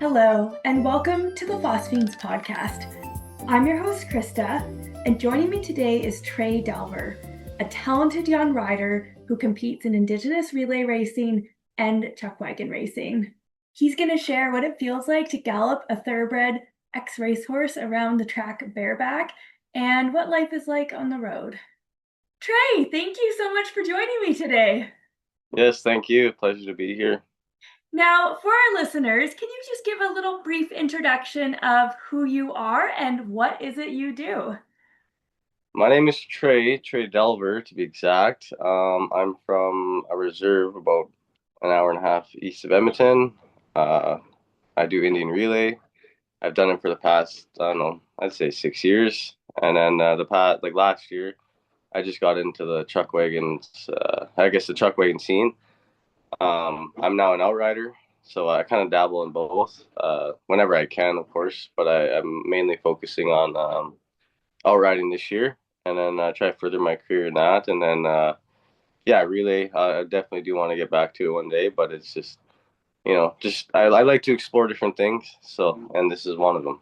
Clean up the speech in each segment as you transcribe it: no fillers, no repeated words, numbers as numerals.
Hello, and welcome to the Phosphenes Podcast. I'm your host, Krista, and joining me today is Trey Delver, a talented young rider who competes in Indigenous relay racing and Chuckwagon racing. He's going to share what it feels like to gallop a thoroughbred ex-racehorse around the track bareback and what life is like on the road. Trey, thank you so much for joining me today. Yes, thank you. Pleasure to be here. Now, for our listeners, can you just give a little brief introduction of who you are and what is it you do? My name is Trey Delver to be exact. I'm from a reserve about an hour and a half east of Edmonton. Uh, I do Indian relay. I've done it for the past, I don't know, I'd say 6 years. And then last year, I just got into the the Chuckwagon scene. I'm now an outrider, so I kind of dabble in both whenever I can, of course. But I'm mainly focusing on outriding this year, and then try to further my career in that. And then relay. I definitely do want to get back to it one day, but it's just I like to explore different things. So, and this is one of them.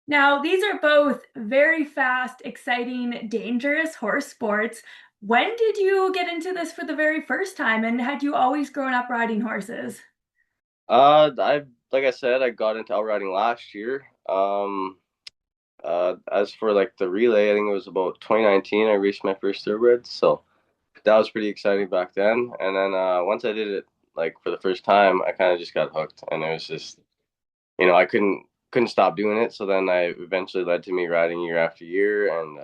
Now, these are both very fast, exciting, dangerous horse sports. When did you get into this for the very first time, and had you always grown up riding horses? I like I said, I got into outriding last year. As for like the relay, I think it was about 2019. I raced my first thoroughbred, so that was pretty exciting back then. And then once I did it like for the first time, I kind of just got hooked, and it was just I couldn't stop doing it. So then I eventually led to me riding year after year and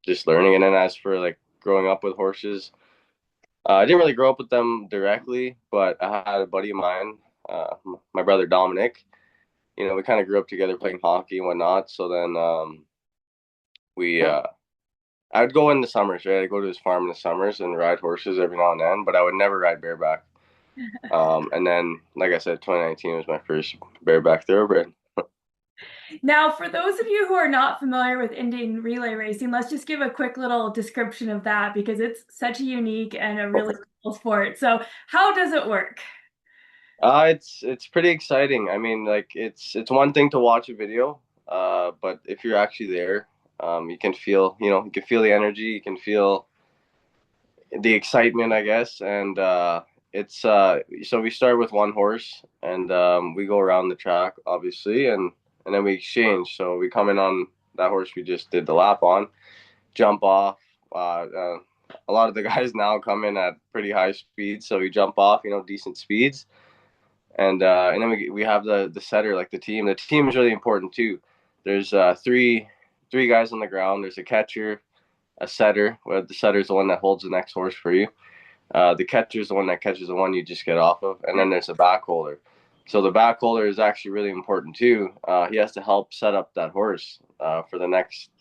just learning. And then as for like growing up with horses, I didn't really grow up with them directly, but I had a buddy of mine, my brother Dominic. We kind of grew up together playing hockey and whatnot. So then we I would go in the summers, right? I'd go to his farm in the summers and ride horses every now and then, but I would never ride bareback. And then, like I said, 2019 was my first bareback thoroughbred. Now, for those of you who are not familiar with Indian relay racing, let's just give a quick little description of that because it's such a unique and a really cool sport. So, how does it work? It's pretty exciting. I mean, like it's one thing to watch a video, but if you're actually there, you can feel, you can feel the energy, you can feel the excitement, I guess. And it's so we start with one horse, and we go around the track, obviously, and then we exchange. So we come in on that horse we just did the lap on, jump off. A lot of the guys now come in at pretty high speeds, so we jump off, decent speeds. And then we have the setter, like the team. The team is really important too. There's three guys on the ground. There's a catcher, a setter. Well, the setter is the one that holds the next horse for you. The catcher is the one that catches the one you just get off of, and then there's a back holder. So the back holder is actually really important too. He has to help set up that horse for the next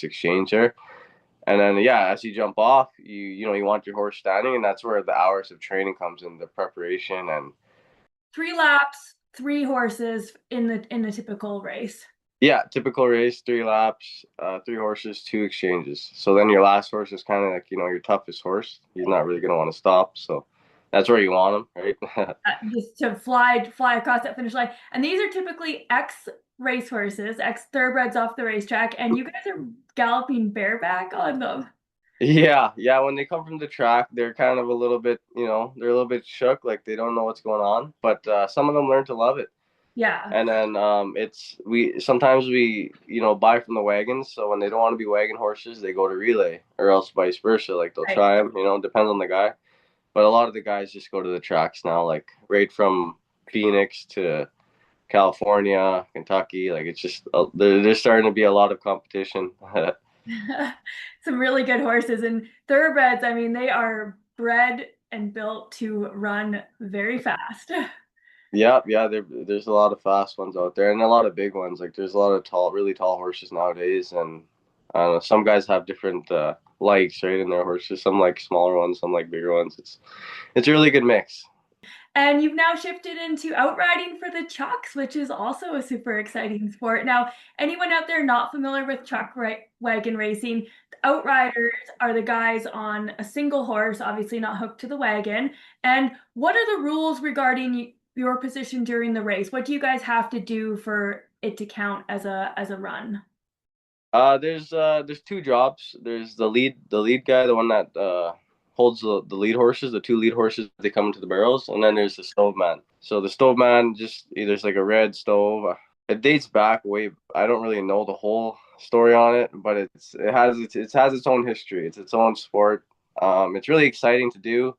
exchange there. And then as you jump off, you want your horse standing, and that's where the hours of training comes in, the preparation and 3 laps, 3 horses in the typical race. yeah, typical race, 3 laps, 3 horses, 2 exchanges. So then your last horse is kind of like, your toughest horse. He's not really going to want to stop. So that's where you want him, right? Just to fly across that finish line. And these are typically ex racehorses, ex thoroughbreds off the racetrack, and you guys are galloping bareback on them. Yeah. When they come from the track, they're kind of a little bit, they're a little bit shook, like they don't know what's going on. But some of them learn to love it. Yeah. And then we sometimes buy from the wagons. So when they don't want to be wagon horses, they go to relay, or else vice versa. Like they'll try them, depends on the guy. But a lot of the guys just go to the tracks now, like right from Phoenix to California, Kentucky. Like it's just there's starting to be a lot of competition. Some really good horses and thoroughbreds. I mean, they are bred and built to run very fast. Yeah. There's a lot of fast ones out there, and a lot of big ones. Like there's a lot of really tall horses nowadays, and I don't know. Some guys have different likes, right, in their horses. Some like smaller ones, some like bigger ones. It's a really good mix. And you've now shifted into outriding for the Chucks, which is also a super exciting sport. Now, anyone out there not familiar with wagon racing, outriders are the guys on a single horse, obviously not hooked to the wagon. And what are the rules regarding your position during the race? What do you guys have to do for it to count as a run? There's two jobs. There's the lead guy, the one that holds the lead horses, the two lead horses. They come into the barrels, and then there's the stove man. So the stove man just there's like a red stove. It dates back way. I don't really know the whole story on it, but it has its own history. It's its own sport. It's really exciting to do.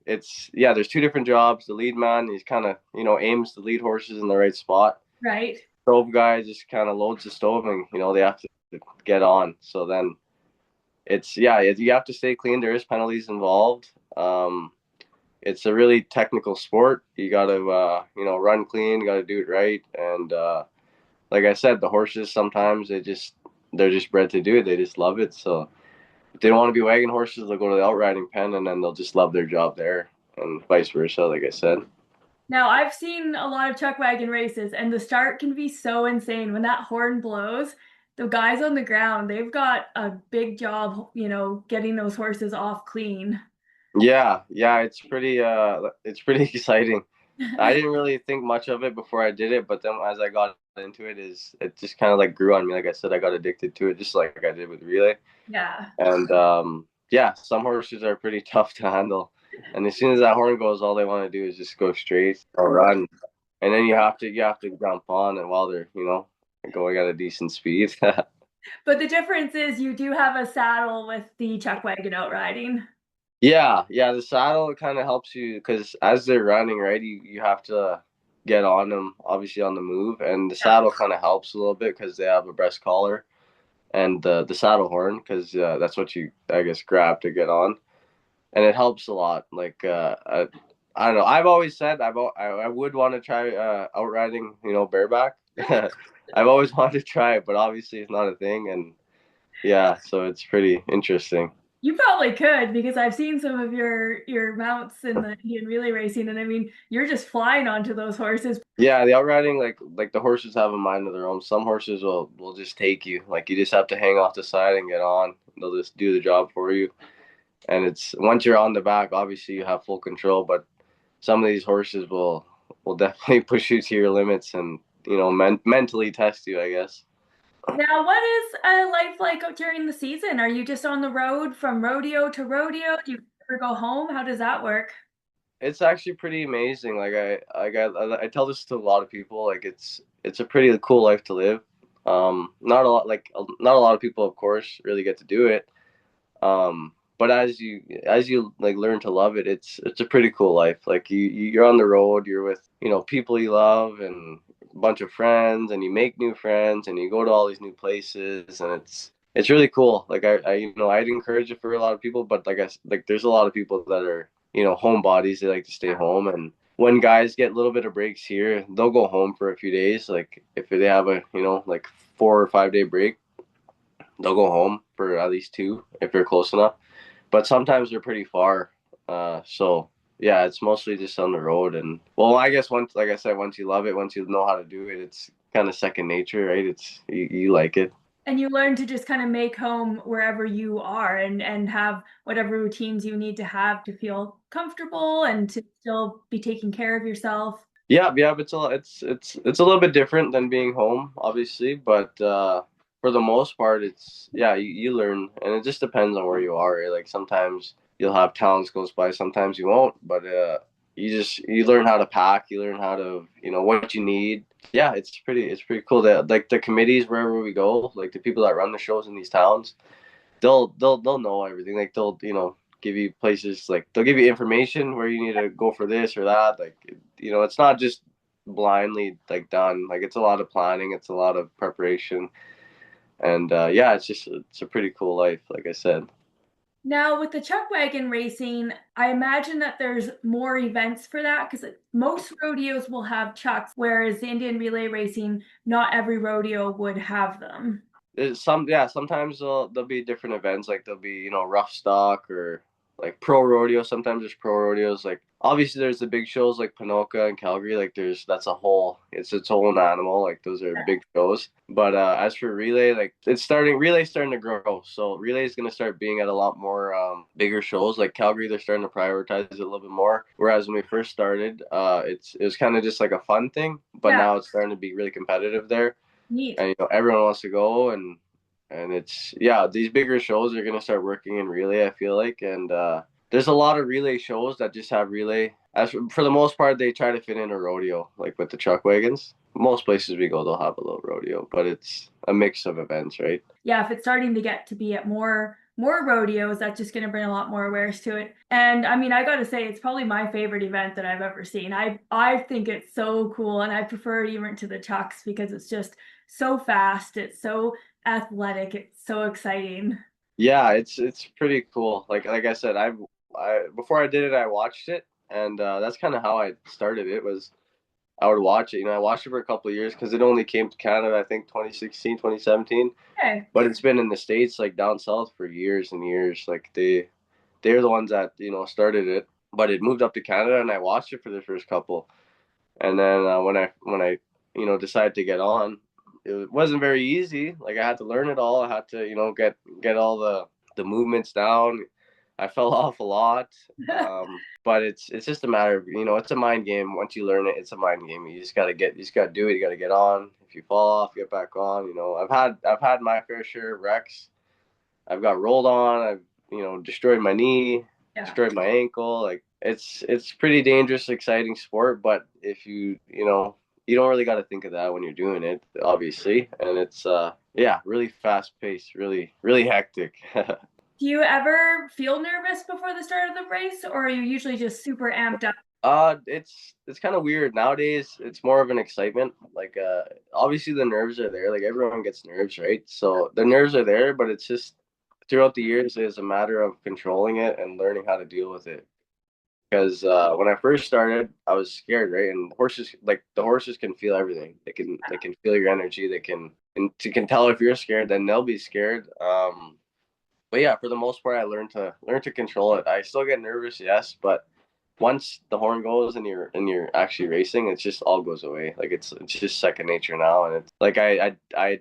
It's yeah. There's two different jobs. The lead man, he's kind of aims the lead horses in the right spot. Right. Stove guy just kind of loads the stove, and they have to get on. So then you have to stay clean. There is penalties involved. It's a really technical sport. You got to run clean. You got to do it right. And like I said, the horses sometimes they're just bred to do it. They just love it. So if they don't want to be wagon horses, they'll go to the outriding pen, and then they'll just love their job there, and vice versa. Like I said. Now, I've seen a lot of Chuckwagon races, and the start can be so insane. When that horn blows, the guys on the ground, they've got a big job, getting those horses off clean. Yeah, it's pretty exciting. I didn't really think much of it before I did it, but then as I got into it just kind of like grew on me. Like I said, I got addicted to it, just like I did with relay. Yeah. And yeah, some horses are pretty tough to handle. And as soon as that horn goes, all they want to do is just go straight or run. And then you have to jump on, and while they're going at a decent speed. But the difference is you do have a saddle with the Chuckwagon outriding. Yeah, the saddle kind of helps you because as they're running, right, you have to get on them, obviously on the move, and the Yeah. saddle kind of helps a little bit because they have a breast collar and the saddle horn because that's what you, I guess, grab to get on, and it helps a lot. Like I don't know, I've always said I would want to try outriding, bareback. I've always wanted to try it, but obviously it's not a thing, and yeah, so it's pretty interesting. You probably could because I've seen some of your mounts in the Indian relay racing, and I mean, you're just flying onto those horses. Yeah, the outriding, like the horses have a mind of their own. Some horses will just take you. Like you just have to hang off the side and get on. They'll just do the job for you. And it's once you're on the back, obviously you have full control. But some of these horses will definitely push you to your limits and mentally test you, I guess. Now, what is life like during the season? Are you just on the road from rodeo to rodeo? Do you ever go home? How does that work? It's actually pretty amazing. I tell this to a lot of people. Like it's a pretty cool life to live. Not a lot of people, of course, really get to do it. But as you like learn to love it, it's a pretty cool life. Like you're on the road, you're with people you love and a bunch of friends, and you make new friends, and you go to all these new places, and it's really cool. Like I'd encourage it for a lot of people, but like there's a lot of people that are homebodies. They like to stay home, and when guys get a little bit of breaks here, they'll go home for a few days. Like if they have a like 4 or 5 day break, they'll go home for at least two if they're close enough, but sometimes they're pretty far. So yeah, it's mostly just on the road. And well, I guess once, like I said, once you love it, once you know how to do it, it's kind of second nature, right? It's you like it. And you learn to just kind of make home wherever you are and have whatever routines you need to have to feel comfortable and to still be taking care of yourself. Yeah, but it's a little bit different than being home, obviously, but for the most part, it's yeah, you learn, and it just depends on where you are. Right? Like sometimes you'll have towns close by, sometimes you won't, but you learn how to pack, you learn how to what you need. Yeah, it's pretty cool that like the committees wherever we go, like the people that run the shows in these towns, they'll know everything. Like they'll give you places, like they'll give you information where you need to go for this or that. Like it's not just blindly like done. Like it's a lot of planning, it's a lot of preparation, and yeah, it's a pretty cool life. Like I said. Now, with the Chuckwagon racing, I imagine that there's more events for that because most rodeos will have chucks, whereas the Indian relay racing, not every rodeo would have them. Sometimes there'll be different events, like there'll be rough stock or like pro rodeo. Sometimes there's pro rodeos. Like obviously there's the big shows like Panoka and Calgary. Like that's a whole it's its own animal. Like those are big shows. But as for relay, like relay's starting to grow. So relay is gonna start being at a lot more bigger shows. Like Calgary, they're starting to prioritize it a little bit more. Whereas when we first started, it was kind of just like a fun thing. But now it's starting to be really competitive there. Neat. And everyone wants to go and it's these bigger shows are gonna start working in relay, I feel like. And there's a lot of relay shows that just have relay. As for the most part, they try to fit in a rodeo, like with the chuck wagons. Most places we go, they'll have a little rodeo, but it's a mix of events, right? Yeah, if it's starting to get to be at more rodeos, that's just going to bring a lot more awareness to it. And I mean, I got to say, it's probably my favorite event that I've ever seen. I think it's so cool, and I prefer it even to the chucks because it's just so fast, it's so athletic, it's so exciting. Yeah, it's pretty cool. Like I said, I before I did it, I watched it, and that's kind of how I started. It was I would watch it. I watched it for a couple of years because it only came to Canada, I think 2016, 2017. Okay. But it's been in the States, like down south, for years and years. Like they're the ones that started it. But it moved up to Canada, and I watched it for the first couple. And then when I decided to get on, it wasn't very easy. Like I had to learn it all. I had to get all the movements down. I fell off a lot, but it's just a matter of it's a mind game. Once you learn it, it's a mind game. You just gotta do it. You gotta get on. If you fall off, get back on. I've had my fair share of wrecks. I've got rolled on. I've destroyed my knee, destroyed my ankle. Like it's pretty dangerous, exciting sport. But if you don't really got to think of that when you're doing it, obviously. And it's really fast paced, really really hectic. Do you ever feel nervous before the start of the race, or are you usually just super amped up? It's kind of weird nowadays. It's more of an excitement. Like, obviously the nerves are there. Like everyone gets nerves, right? So the nerves are there, but it's just throughout the years, it's a matter of controlling it and learning how to deal with it. Because when I first started, I was scared, right? And the horses can feel everything. They can feel your energy. They can tell if you're scared, then they'll be scared. But yeah, for the most part, I learned to control it. I still get nervous, yes, but once the horn goes and you're actually racing, it just all goes away. Like it's just second nature now, and it's like I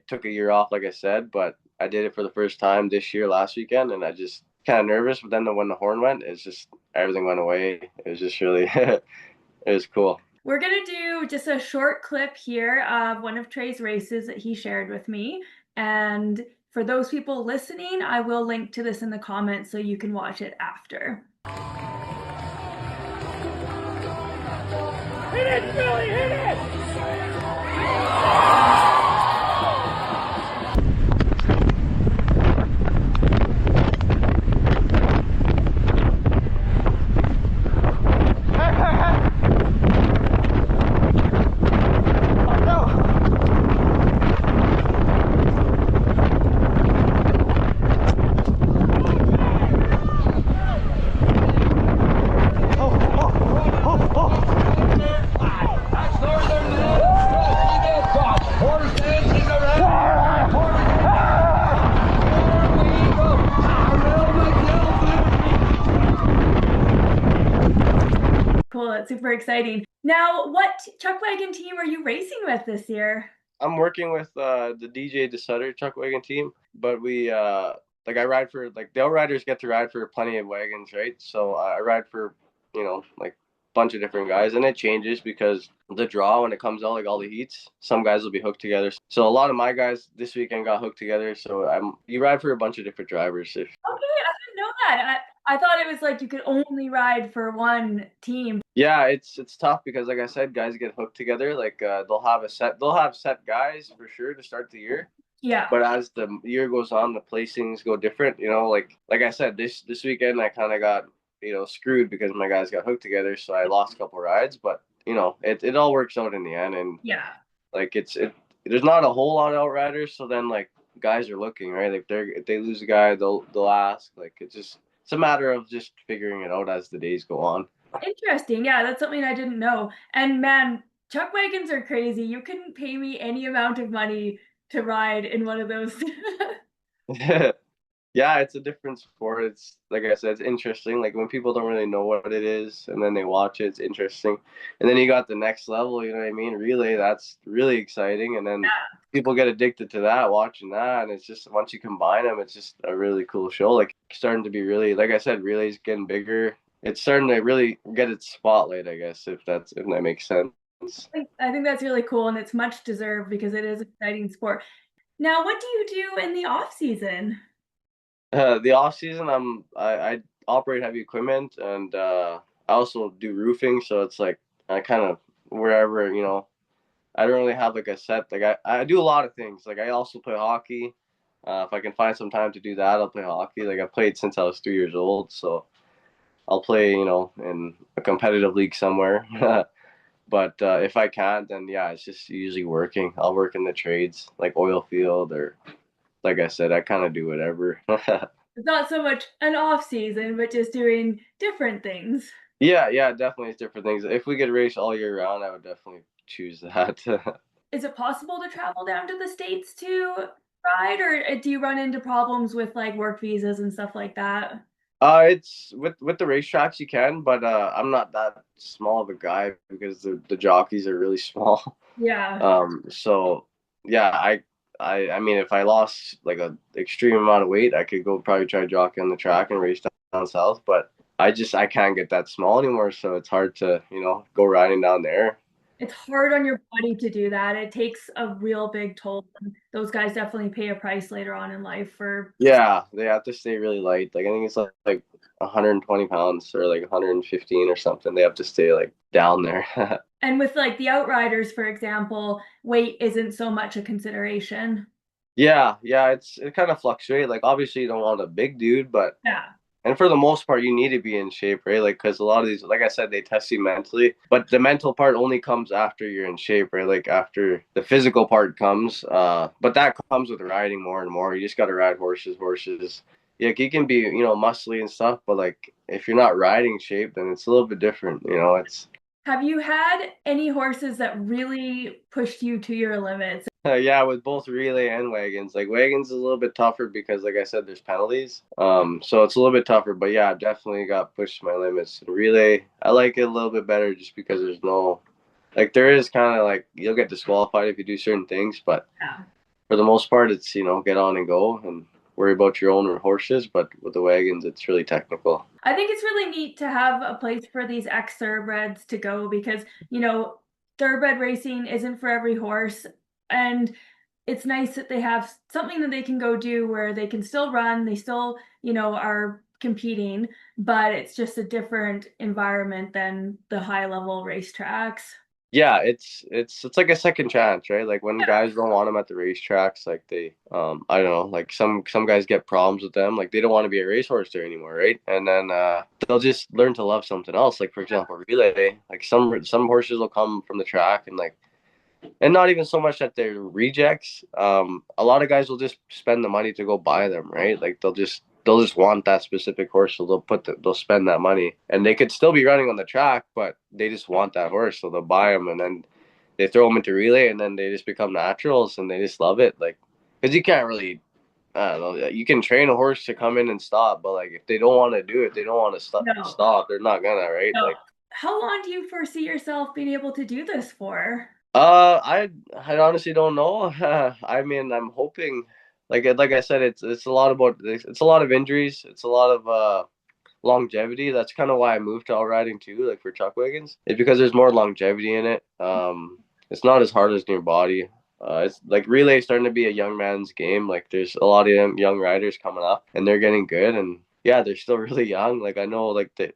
took a year off, like I said, but I did it for the first time this year last weekend, and I just kind of nervous. But then when the horn went, it's just everything went away. It was just really it was cool. We're going to do just a short clip here of one of Trey's races that he shared with me. And for those people listening, I will link to this in the comments so you can watch it after. Hit it, Billy, hit it! Cool, that's super exciting. Now, what Chuckwagon team are you racing with this year? I'm working with the DJ DeSutter Chuckwagon team, but we like I ride for like the outriders get to ride for plenty of wagons, right? So I ride for like a bunch of different guys, and it changes because the draw when it comes out, like all the heats, some guys will be hooked together. So a lot of my guys this weekend got hooked together. So you ride for a bunch of different drivers. Okay, I didn't know that. I thought it was like you could only ride for one team. Yeah, it's tough because like I said, guys get hooked together. Like they'll have set guys for sure to start the year. Yeah. But as the year goes on, the placings go different. Like I said, this weekend I kind of got screwed because my guys got hooked together, so I lost a couple rides. But it all works out in the end, and yeah, like there's not a whole lot of outriders, so then like guys are looking, right? Like if they lose a guy, they'll ask. Like it's a matter of just figuring it out as the days go on. Interesting. Yeah, that's something I didn't know. And man, chuck wagons are crazy. You couldn't pay me any amount of money to ride in one of those. Yeah, it's a different sport. It's like I said, it's interesting. Like when people don't really know what it is and then they watch it, it's interesting. And then you got the next level, you know what I mean? Relay, that's really exciting. And then people get addicted to that, watching that. And it's just once you combine them, it's just a really cool show. Like starting to be really, like I said, relay's getting bigger. It's starting to really get its spotlight, I guess, if that makes sense. I think that's really cool and it's much deserved because it is an exciting sport. Now, what do you do in the off season? The off season, I operate heavy equipment and I also do roofing. So it's like I kind of wherever I don't really have like a set. Like I do a lot of things. Like I also play hockey. If I can find some time to do that, I'll play hockey. Like I played since I was 3 years old, so I'll play in a competitive league somewhere. But if I can't, then yeah, it's just usually working. I'll work in the trades like oil field or like I said, I kind of do whatever. It's not so much an off season, but just doing different things. Yeah, yeah, definitely it's different things. If we could race all year round, I would definitely choose that. Is it possible to travel down to the States to ride, or do you run into problems with like work visas and stuff like that? It's with the racetracks you can, but I'm not that small of a guy because the jockeys are really small. Yeah. So yeah, I mean, if I lost like a extreme amount of weight, I could go probably try jockey on the track and race down south. But I can't get that small anymore, so it's hard to go riding down there. It's hard on your body to do that. It takes a real big toll. Those guys definitely pay a price later on in life for. Yeah, they have to stay really light. Like I think it's like 120 pounds or like 115 or something. They have to stay like down there. And with like the outriders, for example, weight isn't so much a consideration. Yeah, yeah, it kind of fluctuates. Like obviously you don't want a big dude, but Yeah. and for the most part you need to be in shape, right? Like because a lot of these, like I said, they test you mentally, but the mental part only comes after you're in shape, right? Like after the physical part comes, but that comes with riding more and more. You just got to ride horses. Yeah, you can be muscly and stuff, but like if you're not riding shape, then it's a little bit different. It's Have you had any horses that really pushed you to your limits? yeah, with both relay and wagons. Like wagons is a little bit tougher because, like I said, there's penalties. So it's a little bit tougher. But yeah, I've definitely got pushed to my limits. Relay, I like it a little bit better just because there's no, like, there is kind of like you'll get disqualified if you do certain things, but Yeah. for the most part, it's get on and go and worry about your own horses. But with the wagons, it's really technical. I think it's really neat to have a place for these ex thoroughbreds to go because, thoroughbred racing isn't for every horse. And it's nice that they have something that they can go do where they can still run, they still, are competing, but it's just a different environment than the high level racetracks. Yeah, it's like a second chance, right? Like when guys don't want them at the racetracks, like they I don't know, like some guys get problems with them, like they don't want to be a racehorse there anymore, right? And then they'll just learn to love something else. Like for example, relay. Like some horses will come from the track and not even so much that they're rejects. A lot of guys will just spend the money to go buy them, right? Like they'll just want that specific horse, so they'll spend that money, and they could still be running on the track, but they just want that horse, so they'll buy them, and then they throw them into relay, and then they just become naturals, and they just love it, like because you can't really. I don't know. You can train a horse to come in and stop, but like if they don't want to do it, they don't want to No, stop. They're not gonna, right? no. Like How long do you foresee yourself being able to do this for? I honestly don't know. I mean, I'm hoping, like I said, it's a lot about it's a lot of injuries. It's a lot of longevity. That's kind of why I moved to all riding too, like for chuck wagons. It's because there's more longevity in it. It's not as hard as in your body. It's like relay starting to be a young man's game. Like there's a lot of young riders coming up, and they're getting good. And yeah, they're still really young. Like I know, like the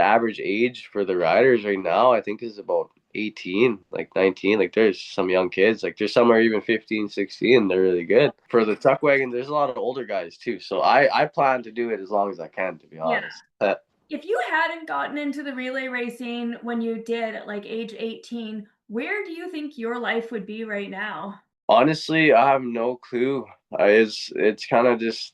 average age for the riders right now, I think is about 18, like 19. Like there's some young kids, like there's some are even 15, 16. They're really good. For the chuck wagon, there's a lot of older guys too. So I plan to do it as long as I can, to be Yeah. honest. If you hadn't gotten into the relay racing when you did at like age 18, where do you think your life would be right now? Honestly, I have no clue. It's kind of just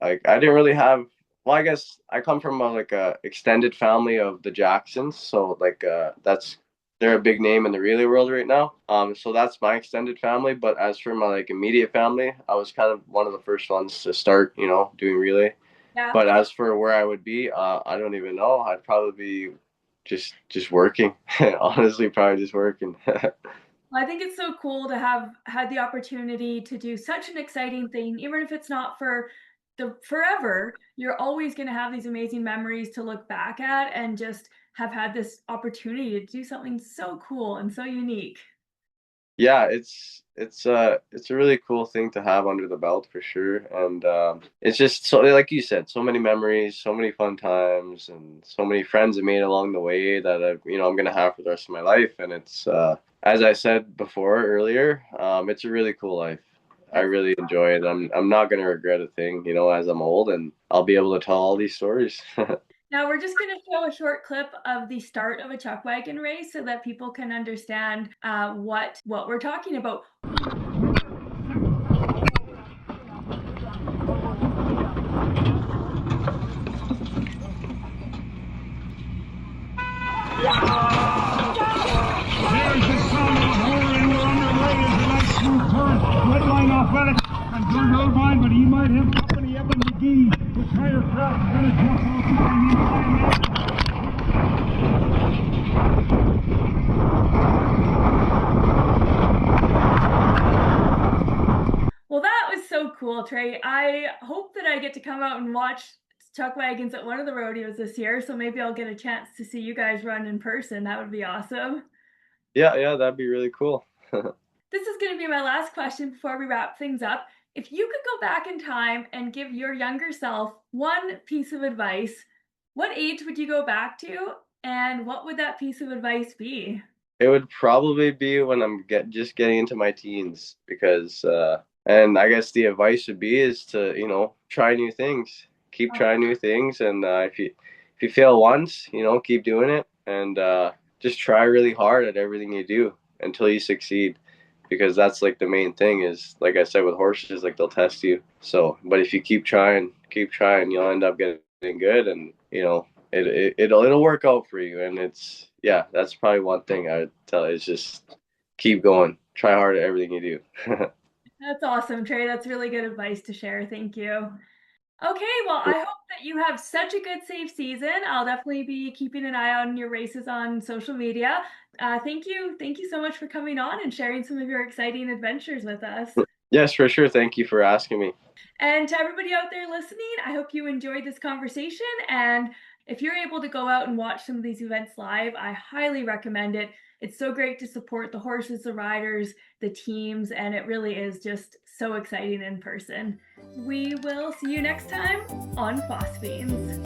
like I didn't really have. Well, I guess I come from like a extended family of the Jacksons, so like that's they're a big name in the relay world right now. So that's my extended family. But as for my like immediate family, I was kind of one of the first ones to start, doing relay. Yeah. But as for where I would be, I don't even know. I'd probably be just working. Honestly, probably just working. I think it's so cool to have had the opportunity to do such an exciting thing, even if it's not for the forever. You're always going to have these amazing memories to look back at and just have had this opportunity to do something so cool and so unique. Yeah, it's a really cool thing to have under the belt for sure, and it's just so like you said, so many memories, so many fun times, and so many friends I made along the way that I'm gonna have for the rest of my life, and it's as I said before earlier, it's a really cool life. I really enjoy it. I'm not gonna regret a thing, as I'm old, and I'll be able to tell all these stories. Now we're just going to show a short clip of the start of a Chuckwagon race so that people can understand what we're talking about. There's the sound of the horn, and we're underway. There's a nice smooth turn. Redline athletic. And good road line, but he might have company. Evan McGee with higher craft. He's going to jump off behind him. Well, that was so cool, Trey. I hope that I get to come out and watch Chuckwagons at one of the rodeos this year, so maybe I'll get a chance to see you guys run in person. That would be awesome. Yeah, that'd be really cool. This is going to be my last question before we wrap things up. If you could go back in time and give your younger self one piece of advice, what age would you go back to, and what would that piece of advice be? It would probably be when I'm just getting into my teens because, and I guess the advice would be is to, try new things, keep trying new things. And if you fail once, keep doing it and just try really hard at everything you do until you succeed. Because that's like the main thing is, like I said, with horses, like they'll test you. So, but if you keep trying, you'll end up getting good and, it'll work out for you. And that's probably one thing I would tell is just keep going, try hard at everything you do. That's awesome, Trey. That's really good advice to share. Thank you. Okay, well, I hope that you have such a good, safe season. I'll definitely be keeping an eye on your races on social media. Thank you. Thank you so much for coming on and sharing some of your exciting adventures with us. Yes, for sure. Thank you for asking me. And to everybody out there listening, I hope you enjoyed this conversation. And if you're able to go out and watch some of these events live, I highly recommend it. It's so great to support the horses, the riders, the teams, and it really is just so exciting in person. We will see you next time on Phosphenes.